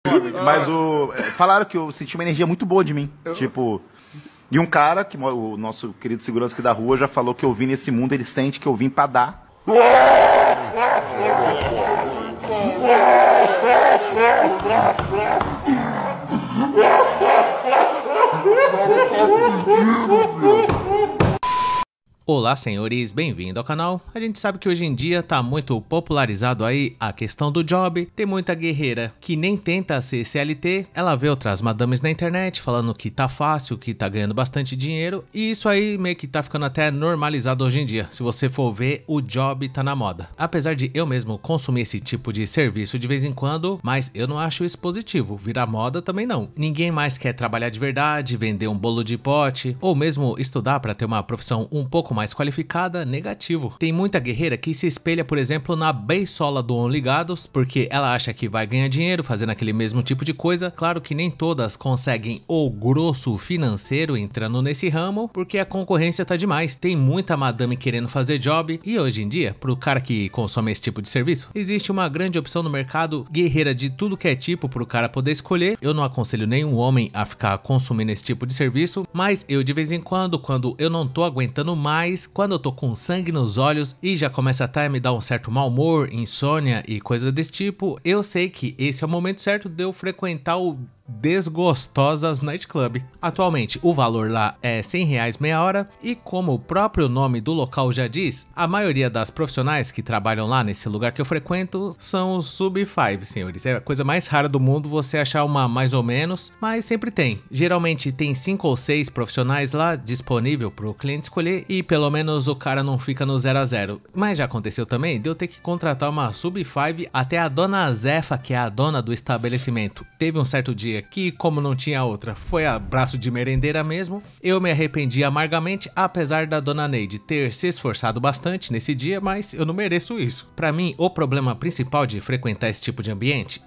Mas falaram que eu senti uma energia muito boa de mim. Tipo. E um cara, o nosso querido segurança aqui da rua, já falou que eu vim nesse mundo, ele sente que eu vim pra dar. Olá, senhores, bem-vindo ao canal. A gente sabe que hoje em dia tá muito popularizado aí a questão do job. Tem muita guerreira que nem tenta ser CLT, ela vê outras madames na internet falando que tá fácil, que tá ganhando bastante dinheiro, e isso aí meio que tá ficando até normalizado hoje em dia. Se você for ver, o job tá na moda. Apesar de eu mesmo consumir esse tipo de serviço de vez em quando, mas eu não acho isso positivo. Virar moda também não. Ninguém mais quer trabalhar de verdade, vender um bolo de pote, ou mesmo estudar para ter uma profissão um pouco mais qualificada, negativo. Tem muita guerreira que se espelha, por exemplo, na beisola do OnlyGados, porque ela acha que vai ganhar dinheiro fazendo aquele mesmo tipo de coisa. Claro que nem todas conseguem o grosso financeiro entrando nesse ramo, porque a concorrência tá demais. Tem muita madame querendo fazer job, e hoje em dia, pro cara que consome esse tipo de serviço, existe uma grande opção no mercado, guerreira de tudo que é tipo pro cara poder escolher. Eu não aconselho nenhum homem a ficar consumindo esse tipo de serviço, mas eu de vez em quando eu não tô aguentando mais, quando eu tô com sangue nos olhos e já começa até a me dar um certo mau humor, insônia e coisa desse tipo, eu sei que esse é o momento certo de eu frequentar o Desgostosas Nightclub. Atualmente o valor lá é R$100 meia hora, e como o próprio nome do local já diz, a maioria das profissionais que trabalham lá nesse lugar que eu frequento são os sub-5, senhores. É a coisa mais rara do mundo você achar uma mais ou menos, mas sempre tem. Geralmente tem 5 ou 6 profissionais lá disponível para o cliente escolher, e pelo menos o cara não fica no 0 a 0. Mas já aconteceu também de eu ter que contratar uma sub-5, até a dona Zefa, que é a dona do estabelecimento, teve um certo dia que, como não tinha outra, foi abraço de merendeira mesmo. Eu me arrependi amargamente, apesar da dona Neide ter se esforçado bastante nesse dia, mas eu não mereço isso. Pra mim, o problema principal de frequentar esse tipo de ambiente,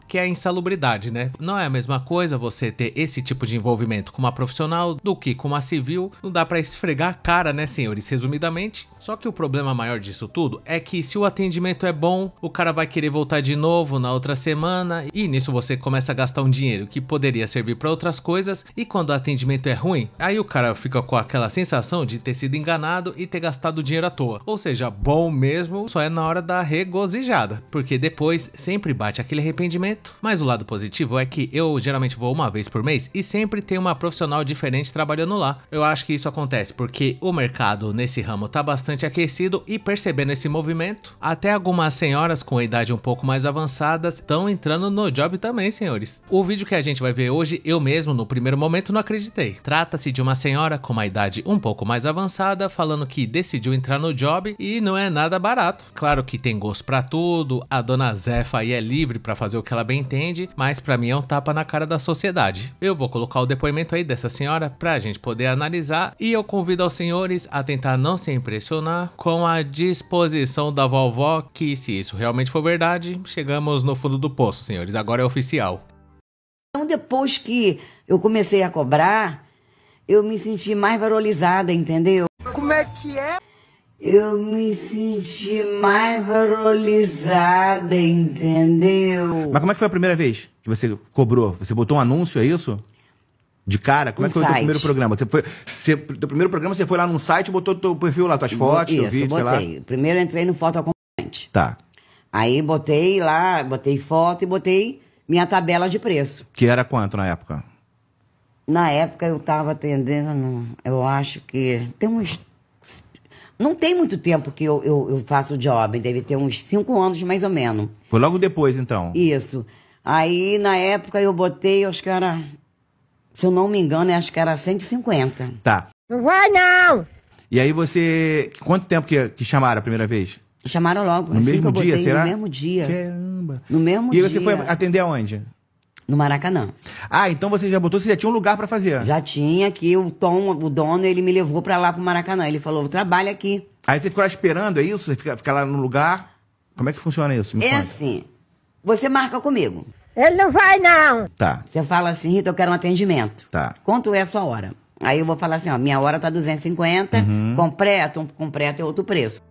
que é a insalubridade, né? Não é a mesma coisa você ter esse tipo de envolvimento com uma profissional do que com uma civil. Não dá pra esfregar a cara, né, senhores, resumidamente. Só que o problema maior disso tudo é que se o atendimento é bom, o cara vai querer voltar de novo na outra semana, e nisso você começa a gastar um dinheiro que poderia servir para outras coisas, e quando o atendimento é ruim, aí o cara fica com aquela sensação de ter sido enganado e ter gastado dinheiro à toa. Ou seja, bom mesmo só é na hora da regozijada, porque depois sempre bate aquele arrependimento. Mas o lado positivo é que eu geralmente vou uma vez por mês e sempre tem uma profissional diferente trabalhando lá. Eu acho que isso acontece porque o mercado nesse ramo tá bastante aquecido, e percebendo esse movimento, até algumas senhoras com a idade um pouco mais avançadas estão entrando no job também, senhores. O vídeo que a gente vai ver hoje, eu mesmo no primeiro momento não acreditei. Trata-se de uma senhora com uma idade um pouco mais avançada falando que decidiu entrar no job, e não é nada barato. Claro que tem gosto pra tudo, a dona Zefa aí é livre pra fazer o que ela bem entende, mas pra mim é um tapa na cara da sociedade. Eu vou colocar o depoimento aí dessa senhora pra gente poder analisar, e eu convido aos senhores a tentar não se impressionar com a disposição da vovó, que se isso realmente for verdade, chegamos no fundo do poço, senhores, agora é oficial. Então, depois que eu comecei a cobrar, eu me senti mais valorizada, entendeu? Como é que é? Eu me senti mais valorizada, entendeu? Mas como é que foi a primeira vez que você cobrou? Você botou um anúncio, é isso? De cara? Como é que foi o teu primeiro programa? Teu primeiro programa você foi lá num site, botou teu perfil lá, tuas fotos, teu vídeo, sei lá? Primeiro eu entrei no Foto Acompanhante. Tá. Aí botei lá, botei foto e botei minha tabela de preço. Que era quanto na época? Na época eu tava atendendo, eu acho que tem uns... Não tem muito tempo que eu faço job, deve ter uns 5 anos mais ou menos. Foi logo depois, então? Isso. Aí na época eu botei, acho que era... Se eu não me engano, acho que era 150. Tá. Não vai não! E aí você... Quanto tempo que chamaram a primeira vez? Chamaram logo. No mesmo dia, será? No mesmo dia. Caramba. No mesmo dia. E você foi atender aonde? No Maracanã. Ah, então você já botou, você já tinha um lugar pra fazer? Já tinha aqui, o Tom, o dono, ele me levou pra lá pro Maracanã. Ele falou, trabalha aqui. Aí você ficou lá esperando, é isso? Você fica lá no lugar? Como é que funciona isso? Me conta. Assim, você marca comigo. Ele não vai não! Tá. Você fala assim, Rita, eu quero um atendimento. Tá. Quanto é a sua hora? Aí eu vou falar assim, ó, minha hora tá 250, completo é outro preço.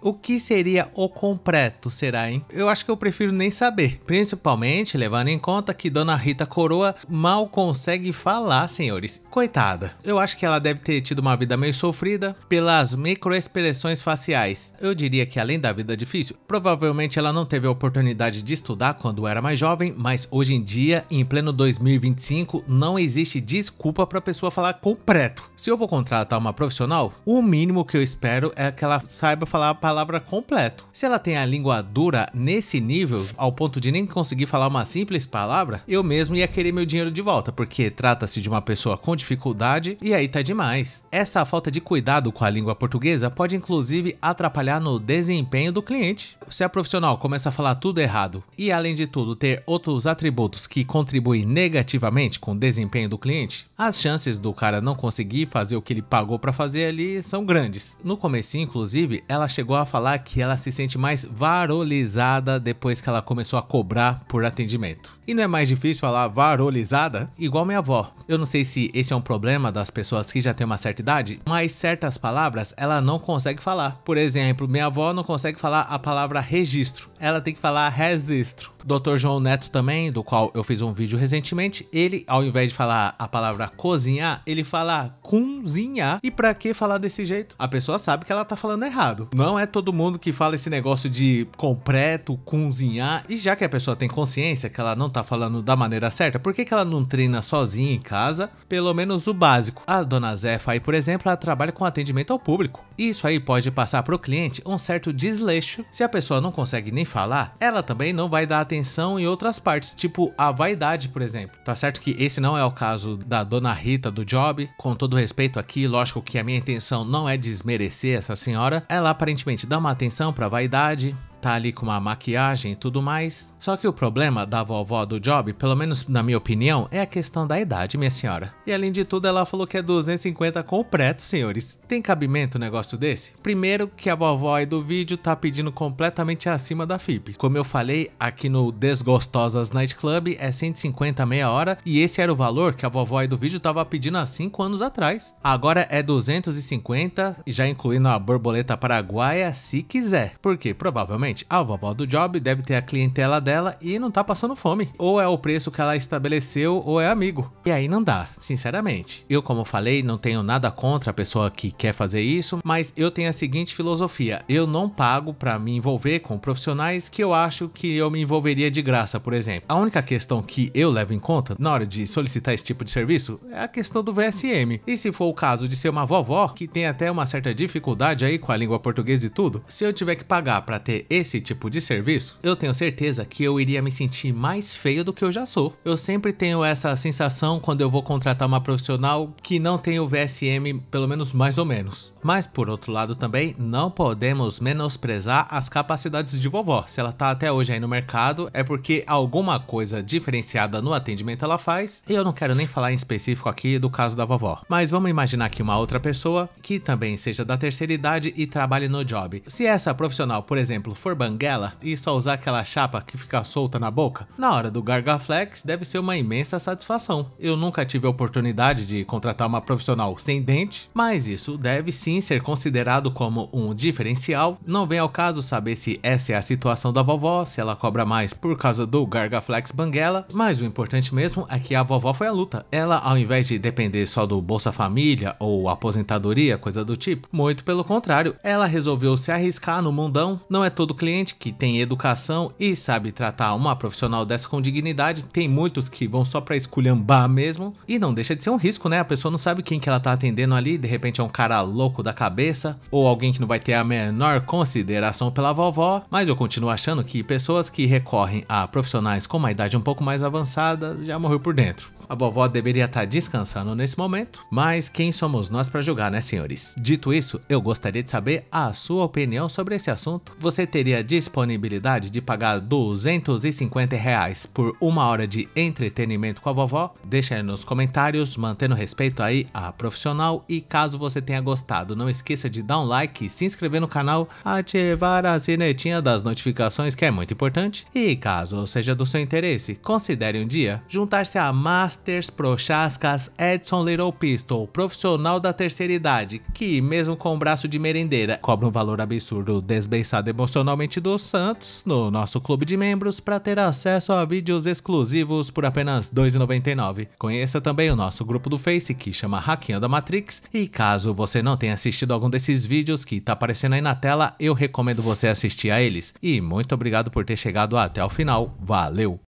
O que seria o completo, será, hein? Eu acho que eu prefiro nem saber. Principalmente levando em conta que Dona Rita Coroa mal consegue falar, senhores. Coitada. Eu acho que ela deve ter tido uma vida meio sofrida pelas microexpressões faciais. Eu diria que além da vida difícil, provavelmente ela não teve a oportunidade de estudar quando era mais jovem, mas hoje em dia, em pleno 2025, não existe desculpa para a pessoa falar completo. Se eu vou contratar uma profissional, o mínimo que eu espero é que ela saiba falar a palavra completo. Se ela tem a língua dura nesse nível, ao ponto de nem conseguir falar uma simples palavra, eu mesmo ia querer meu dinheiro de volta, porque trata-se de uma pessoa com dificuldade e aí tá demais. Essa falta de cuidado com a língua portuguesa pode inclusive atrapalhar no desempenho do cliente. Se a profissional começa a falar tudo errado e além de tudo ter outros atributos que contribuem negativamente com o desempenho do cliente, as chances do cara não conseguir fazer o que ele pagou para fazer ali são grandes. No comecinho, inclusive, ela chegou a falar que ela se sente mais valorizada depois que ela começou a cobrar por atendimento. E não é mais difícil falar valorizada? Igual minha avó. Eu não sei se esse é um problema das pessoas que já têm uma certa idade, mas certas palavras ela não consegue falar. Por exemplo, minha avó não consegue falar a palavra registro. Ela tem que falar registro. Dr. João Neto também, do qual eu fiz um vídeo recentemente, ele, ao invés de falar a palavra cozinhar, ele fala cozinhar. E pra que falar desse jeito? A pessoa sabe que ela tá falando errado. Não é todo mundo que fala esse negócio de completo, cozinhar. E já que a pessoa tem consciência que ela não tá falando da maneira certa, por que ela não treina sozinha em casa? Pelo menos o básico. A dona Zefa aí, por exemplo, ela trabalha com atendimento ao público. Isso aí pode passar pro cliente um certo desleixo. Se a pessoa não consegue nem falar, ela também não vai dar atenção em outras partes, tipo a vaidade, por exemplo. Tá certo que esse não é o caso da Dona Rita do Job, com todo respeito aqui, lógico que a minha intenção não é desmerecer essa senhora, ela aparentemente dá uma atenção pra vaidade, tá ali com uma maquiagem e tudo mais. Só que o problema da vovó do Job, pelo menos na minha opinião, é a questão da idade, minha senhora. E além de tudo, ela falou que é 250 completo, senhores. Tem cabimento um negócio desse? Primeiro que a vovó aí do vídeo tá pedindo completamente acima da FIP. Como eu falei, aqui no Desgostosas Night Club é 150 meia hora e esse era o valor que a vovó aí do vídeo tava pedindo há 5 anos atrás. Agora é 250, já incluindo a borboleta paraguaia se quiser. Porque provavelmente a vovó do Job deve ter a clientela dela e não tá passando fome. Ou é o preço que ela estabeleceu ou é amigo. E aí não dá, sinceramente. Eu, como falei, não tenho nada contra a pessoa que quer fazer isso, mas eu tenho a seguinte filosofia. Eu não pago pra me envolver com profissionais que eu acho que eu me envolveria de graça, por exemplo. A única questão que eu levo em conta na hora de solicitar esse tipo de serviço é a questão do VSM. E se for o caso de ser uma vovó que tem até uma certa dificuldade aí com a língua portuguesa e tudo, se eu tiver que pagar pra ter esse tipo de serviço, eu tenho certeza que eu iria me sentir mais feio do que eu já sou. Eu sempre tenho essa sensação quando eu vou contratar uma profissional que não tem o VSM, pelo menos mais ou menos. Mas por outro lado também, não podemos menosprezar as capacidades de vovó. Se ela tá até hoje aí no mercado, é porque alguma coisa diferenciada no atendimento ela faz, e eu não quero nem falar em específico aqui do caso da vovó. Mas vamos imaginar que uma outra pessoa, que também seja da terceira idade e trabalhe no Job. Se essa profissional, por exemplo, for banguela e só usar aquela chapa que fica solta na boca, na hora do Gargaflex deve ser uma imensa satisfação. Eu nunca tive a oportunidade de contratar uma profissional sem dente, mas isso deve sim ser considerado como um diferencial. Não vem ao caso saber se essa é a situação da vovó, se ela cobra mais por causa do Gargaflex banguela, mas o importante mesmo é que a vovó foi à luta. Ela, ao invés de depender só do Bolsa Família ou aposentadoria, coisa do tipo, muito pelo contrário, ela resolveu se arriscar no mundão. Não é todo cliente que tem educação e sabe tratar uma profissional dessa com dignidade, tem muitos que vão só pra esculhambar mesmo, e não deixa de ser um risco, né? A pessoa não sabe quem que ela tá atendendo ali, de repente é um cara louco da cabeça, ou alguém que não vai ter a menor consideração pela vovó, mas eu continuo achando que pessoas que recorrem a profissionais com uma idade um pouco mais avançada já morreu por dentro. A vovó deveria estar descansando nesse momento, mas quem somos nós para julgar, né, senhores? Dito isso, eu gostaria de saber a sua opinião sobre esse assunto. Você teria teria disponibilidade de pagar R$250 por 1 hora de entretenimento com a vovó? Deixa aí nos comentários, mantendo respeito aí a profissional. E caso você tenha gostado, não esqueça de dar um like, se inscrever no canal, ativar a sinetinha das notificações, que é muito importante. E caso seja do seu interesse, considere um dia juntar-se a Masters Prochascas Edson Little Pistol, profissional da terceira idade, que mesmo com o braço de merendeira, cobra um valor absurdo desbeiçado emocionalmente dos santos no nosso clube de membros para ter acesso a vídeos exclusivos por apenas R$ 2,99. Conheça também o nosso grupo do Face, que chama Hackeando a Matrix, e caso você não tenha assistido algum desses vídeos que tá aparecendo aí na tela, eu recomendo você assistir a eles. E muito obrigado por ter chegado até o final. Valeu!